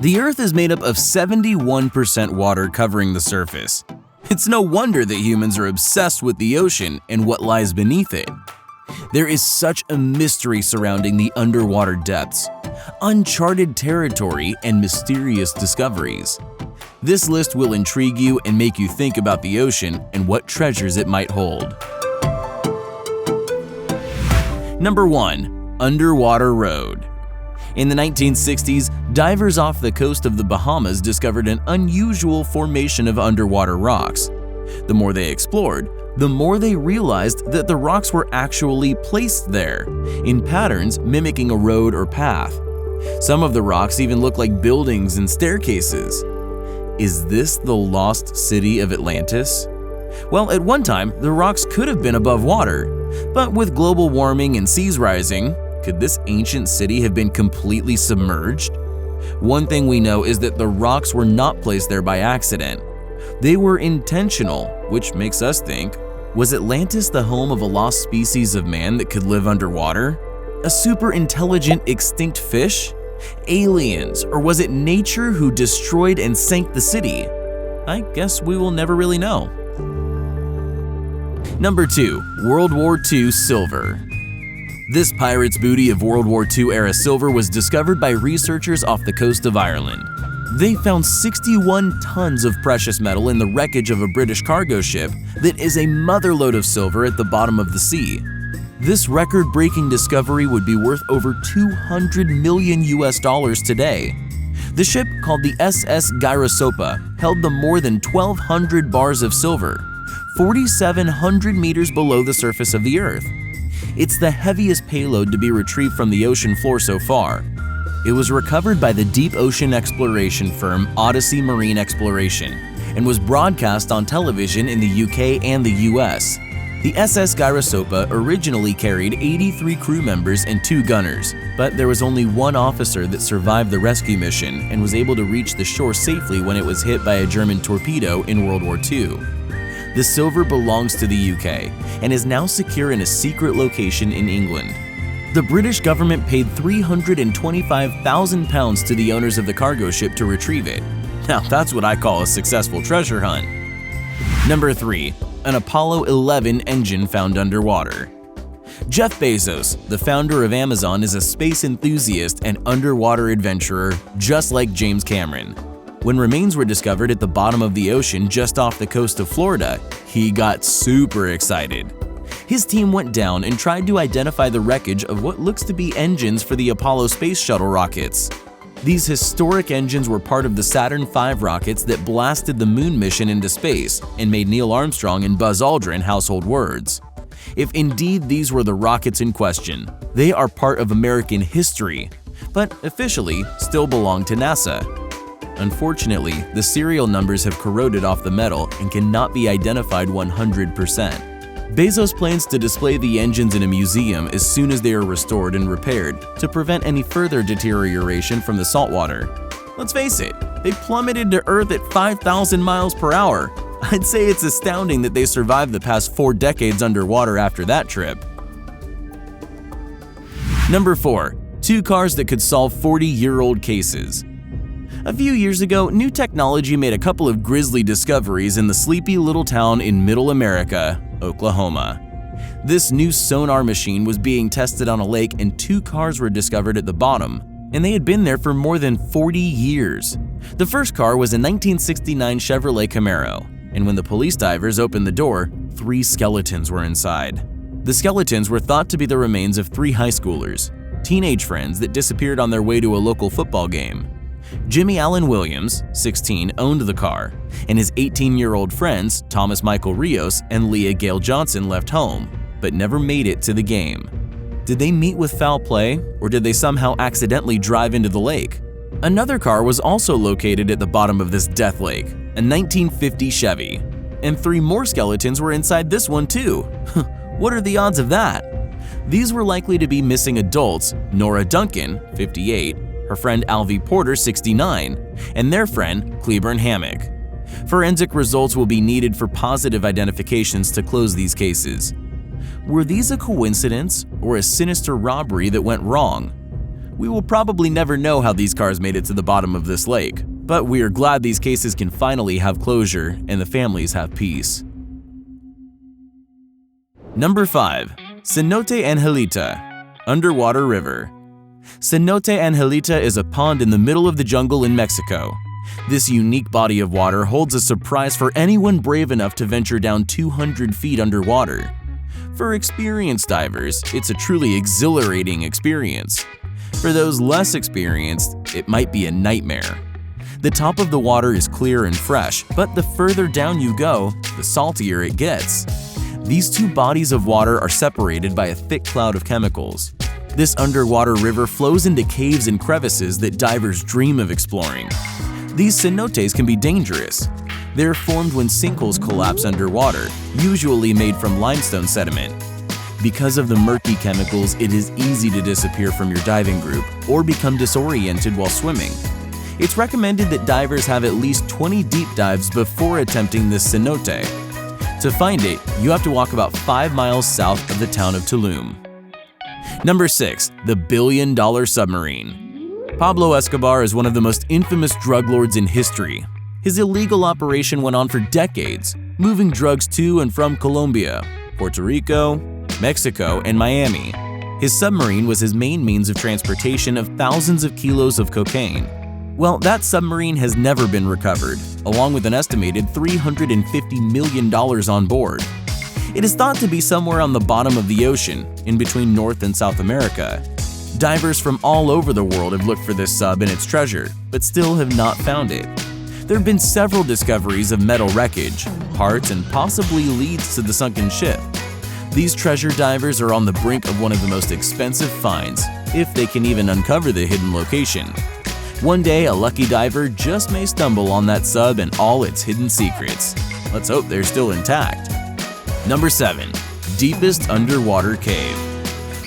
The Earth is made up of 71% water covering the surface. It's no wonder that humans are obsessed with the ocean and what lies beneath it. There is such a mystery surrounding the underwater depths, uncharted territory, and mysterious discoveries. This list will intrigue you and make you think about the ocean and what treasures it might hold. Number 1. Underwater Road. In the 1960s, divers off the coast of the Bahamas discovered an unusual formation of underwater rocks. The more they explored, the more they realized that the rocks were actually placed there, in patterns mimicking a road or path. Some of the rocks even look like buildings and staircases. Is this the lost city of Atlantis? Well, at one time, the rocks could have been above water, but with global warming and seas rising, could this ancient city have been completely submerged? One thing we know is that the rocks were not placed there by accident. They were intentional, which makes us think, was Atlantis the home of a lost species of man that could live underwater? A super intelligent extinct fish? Aliens? Or was it nature who destroyed and sank the city? I guess we will never really know. Number 2. World War II Silver. This pirate's booty of World War II era silver was discovered by researchers off the coast of Ireland. They found 61 tons of precious metal in the wreckage of a British cargo ship that is a motherlode of silver at the bottom of the sea. This record-breaking discovery would be worth over $200 million today. The ship, called the SS Gyrosopa, held the more than 1,200 bars of silver, 4,700 meters below the surface of the Earth. It's the heaviest payload to be retrieved from the ocean floor so far. It was recovered by the deep ocean exploration firm Odyssey Marine Exploration and was broadcast on television in the UK and the US. The SS Gyrosopa originally carried 83 crew members and 2 gunners, but there was only one officer that survived the rescue mission and was able to reach the shore safely when it was hit by a German torpedo in World War II. The silver belongs to the UK and is now secure in a secret location in England. The British government paid £325,000 to the owners of the cargo ship to retrieve it. Now that's what I call a successful treasure hunt. Number 3. An Apollo 11 engine found underwater. Jeff Bezos, the founder of Amazon, is a space enthusiast and underwater adventurer just like James Cameron. When remains were discovered at the bottom of the ocean just off the coast of Florida, he got super excited. His team went down and tried to identify the wreckage of what looks to be engines for the Apollo space shuttle rockets. These historic engines were part of the Saturn V rockets that blasted the moon mission into space and made Neil Armstrong and Buzz Aldrin household words. If indeed these were the rockets in question, they are part of American history, but officially still belong to NASA. Unfortunately, the serial numbers have corroded off the metal and cannot be identified 100%. Bezos plans to display the engines in a museum as soon as they are restored and repaired to prevent any further deterioration from the saltwater. Let's face it, they plummeted to Earth at 5,000 miles per hour. I'd say it's astounding that they survived the past 4 decades underwater after that trip. Number 4. 2 cars that could solve 40-year-old cases. A few years ago, new technology made a couple of grisly discoveries in the sleepy little town in Middle America, Oklahoma. This new sonar machine was being tested on a lake and 2 cars were discovered at the bottom, and they had been there for more than 40 years. The first car was a 1969 Chevrolet Camaro, and when the police divers opened the door, 3 skeletons were inside. The skeletons were thought to be the remains of 3 high schoolers, teenage friends that disappeared on their way to a local football game. Jimmy Allen Williams, 16, owned the car, and his 18-year-old friends Thomas Michael Rios and Leah Gale Johnson left home, but never made it to the game. Did they meet with foul play, or did they somehow accidentally drive into the lake? Another car was also located at the bottom of this death lake, a 1950 Chevy, and 3 more skeletons were inside this one too. What are the odds of that? These were likely to be missing adults, Nora Duncan, 58, her friend Alvy Porter, 69, and their friend Cleburne Hammock. Forensic results will be needed for positive identifications to close these cases. Were these a coincidence or a sinister robbery that went wrong? We will probably never know how these cars made it to the bottom of this lake, but we are glad these cases can finally have closure and the families have peace. Number 5. Cenote Angelita, Underwater River. Cenote Angelita is a pond in the middle of the jungle in Mexico. This unique body of water holds a surprise for anyone brave enough to venture down 200 feet underwater. For experienced divers, it's a truly exhilarating experience. For those less experienced, it might be a nightmare. The top of the water is clear and fresh, but the further down you go, the saltier it gets. These two bodies of water are separated by a thick cloud of chemicals. This underwater river flows into caves and crevices that divers dream of exploring. These cenotes can be dangerous. They're formed when sinkholes collapse underwater, usually made from limestone sediment. Because of the murky chemicals, it is easy to disappear from your diving group or become disoriented while swimming. It's recommended that divers have at least 20 deep dives before attempting this cenote. To find it, you have to walk about 5 miles south of the town of Tulum. Number 6. The Billion-Dollar Submarine. Pablo Escobar is one of the most infamous drug lords in history. His illegal operation went on for decades, moving drugs to and from Colombia, Puerto Rico, Mexico, and Miami. His submarine was his main means of transportation of thousands of kilos of cocaine. Well, that submarine has never been recovered, along with an estimated $350 million on board. It is thought to be somewhere on the bottom of the ocean, in between North and South America. Divers from all over the world have looked for this sub and its treasure, but still have not found it. There have been several discoveries of metal wreckage, parts, and possibly leads to the sunken ship. These treasure divers are on the brink of one of the most expensive finds, if they can even uncover the hidden location. One day, a lucky diver just may stumble on that sub and all its hidden secrets. Let's hope they're still intact. Number 7. Deepest Underwater Cave.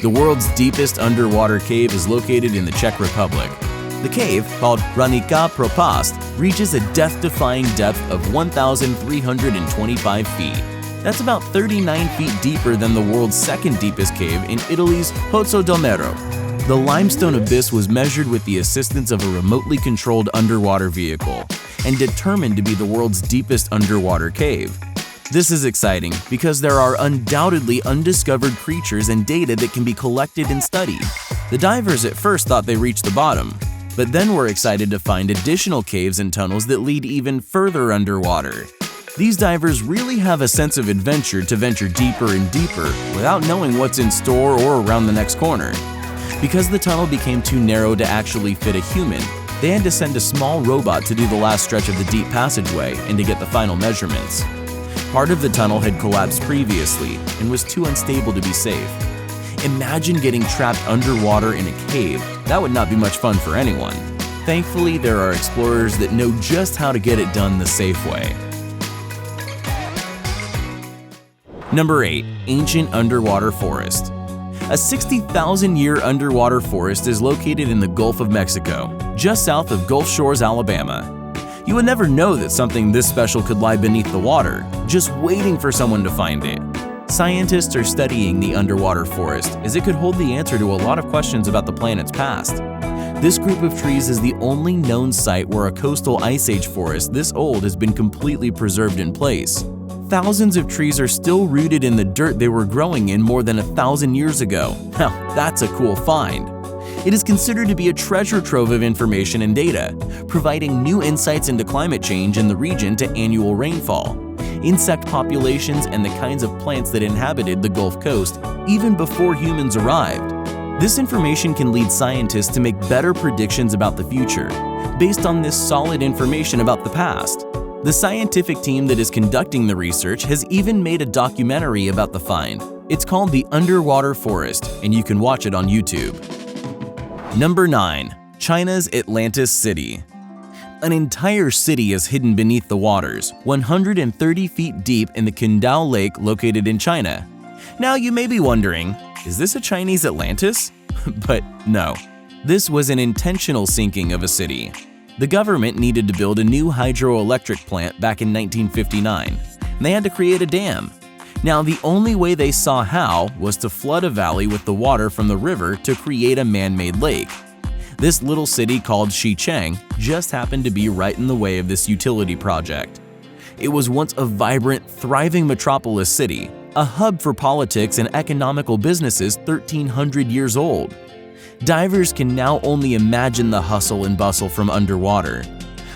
The world's deepest underwater cave is located in the Czech Republic. The cave, called Hranica Propast, reaches a death-defying depth of 1,325 feet. That's about 39 feet deeper than the world's second deepest cave in Italy's Pozzo del Mero. The limestone abyss was measured with the assistance of a remotely controlled underwater vehicle and determined to be the world's deepest underwater cave. This is exciting because there are undoubtedly undiscovered creatures and data that can be collected and studied. The divers at first thought they reached the bottom, but then were excited to find additional caves and tunnels that lead even further underwater. These divers really have a sense of adventure to venture deeper and deeper without knowing what's in store or around the next corner. Because the tunnel became too narrow to actually fit a human, they had to send a small robot to do the last stretch of the deep passageway and to get the final measurements. Part of the tunnel had collapsed previously and was too unstable to be safe. Imagine getting trapped underwater in a cave. That would not be much fun for anyone. Thankfully, there are explorers that know just how to get it done the safe way. Number 8. Ancient Underwater Forest. A 60,000-year underwater forest is located in the Gulf of Mexico, just south of Gulf Shores, Alabama. You would never know that something this special could lie beneath the water, just waiting for someone to find it. Scientists are studying the underwater forest as it could hold the answer to a lot of questions about the planet's past. This group of trees is the only known site where a coastal ice age forest this old has been completely preserved in place. Thousands of trees are still rooted in the dirt they were growing in more than 1,000 years ago. Now, that's a cool find. It is considered to be a treasure trove of information and data, providing new insights into climate change in the region to annual rainfall, insect populations, and the kinds of plants that inhabited the Gulf Coast even before humans arrived. This information can lead scientists to make better predictions about the future, based on this solid information about the past. The scientific team that is conducting the research has even made a documentary about the find. It's called The Underwater Forest, and you can watch it on YouTube. Number 9. China's Atlantis City. An entire city is hidden beneath the waters, 130 feet deep in the Qingdao Lake located in China. Now you may be wondering, is this a Chinese Atlantis? But no, this was an intentional sinking of a city. The government needed to build a new hydroelectric plant back in 1959, and they had to create a dam. Now, the only way they saw how was to flood a valley with the water from the river to create a man-made lake. This little city called Xicheng just happened to be right in the way of this utility project. It was once a vibrant, thriving metropolis city, a hub for politics and economical businesses 1,300 years old. Divers can now only imagine the hustle and bustle from underwater.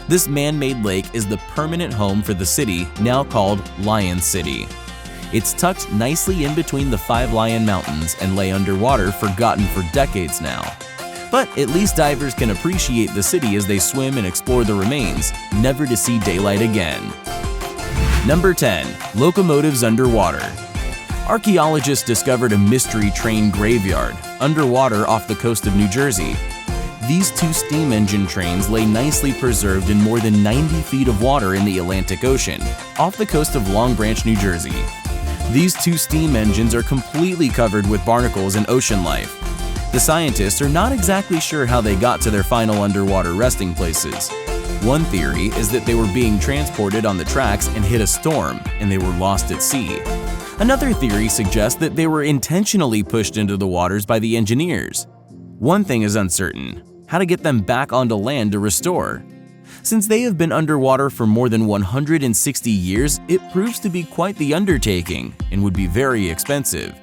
This man-made lake is the permanent home for the city, now called Lion City. It's tucked nicely in between the Five Lion Mountains and lay underwater, forgotten for decades now. But at least divers can appreciate the city as they swim and explore the remains, never to see daylight again. Number 10. Locomotives underwater. Archaeologists discovered a mystery train graveyard underwater off the coast of New Jersey. These two steam engine trains lay nicely preserved in more than 90 feet of water in the Atlantic Ocean, off the coast of Long Branch, New Jersey. These two steam engines are completely covered with barnacles and ocean life. The scientists are not exactly sure how they got to their final underwater resting places. One theory is that they were being transported on the tracks and hit a storm, and they were lost at sea. Another theory suggests that they were intentionally pushed into the waters by the engineers. One thing is uncertain: how to get them back onto land to restore. Since they have been underwater for more than 160 years, it proves to be quite the undertaking and would be very expensive.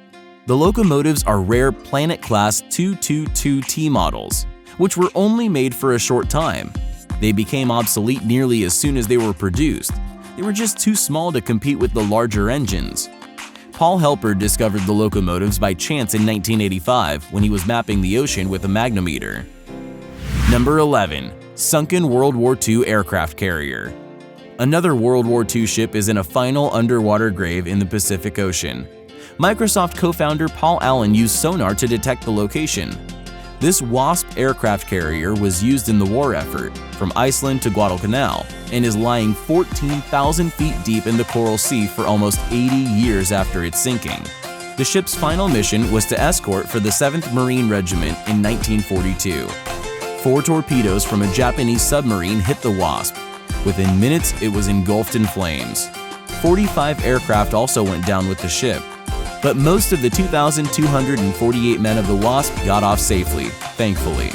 The locomotives are rare Planet-class 222T models, which were only made for a short time. They became obsolete nearly as soon as they were produced. They were just too small to compete with the larger engines. Paul Helper discovered the locomotives by chance in 1985 when he was mapping the ocean with a magnetometer. Number 11. Sunken World War II aircraft carrier. Another World War II ship is in a final underwater grave in the Pacific Ocean. Microsoft co-founder Paul Allen used sonar to detect the location. This WASP aircraft carrier was used in the war effort from Iceland to Guadalcanal and is lying 14,000 feet deep in the Coral Sea for almost 80 years after its sinking. The ship's final mission was to escort for the 7th Marine Regiment in 1942. 4 torpedoes from a Japanese submarine hit the WASP. Within minutes, it was engulfed in flames. 45 aircraft also went down with the ship. But most of the 2,248 men of the WASP got off safely, thankfully.